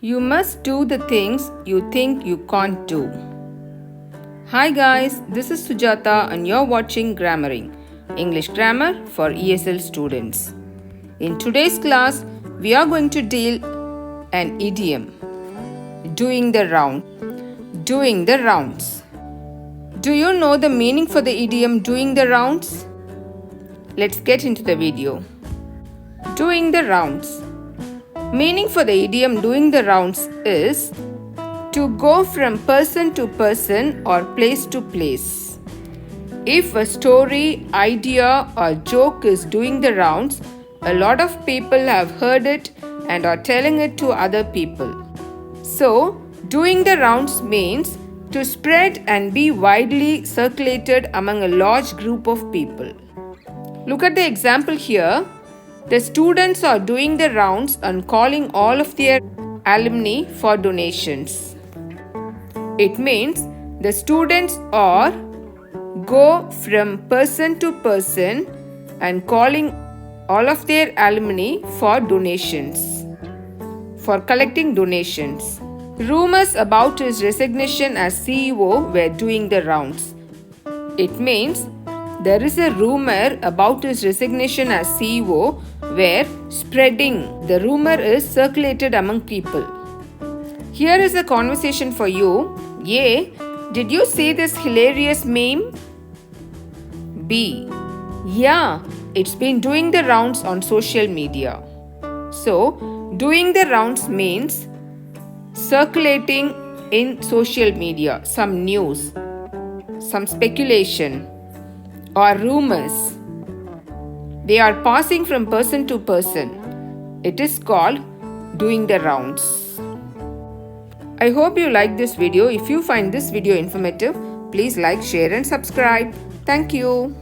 You must do the things you think you can't do. Hi guys, this is Sujata and you're watching Grammaring, English grammar for ESL students. In today's class, we are going to deal an idiom, doing the rounds. Do you know the meaning for the idiom doing the rounds? Let's get into the video. Doing the rounds. Meaning for the idiom doing the rounds is to go from person to person or place to place. If a story, idea or joke is doing the rounds, a lot of people have heard it and are telling it to other people. So, doing the rounds means to spread and be widely circulated among a large group of people. Look at the example here. The students are doing the rounds and calling all of their alumni for donations. It means the students are go from person to person and calling all of their alumni for donations, for collecting donations. Rumors about his resignation as CEO were doing the rounds. It means there is a rumor about his resignation as CEO where spreading. The rumor is circulated among people. Here is a conversation for you. A. Did you see this hilarious meme? B. Yeah, it's been doing the rounds on social media. So, doing the rounds means circulating in social media, some news, some speculation or rumors. They are passing from person to person. It is called doing the rounds. I hope you like this video. If you find this video informative, please like, share and subscribe. Thank you.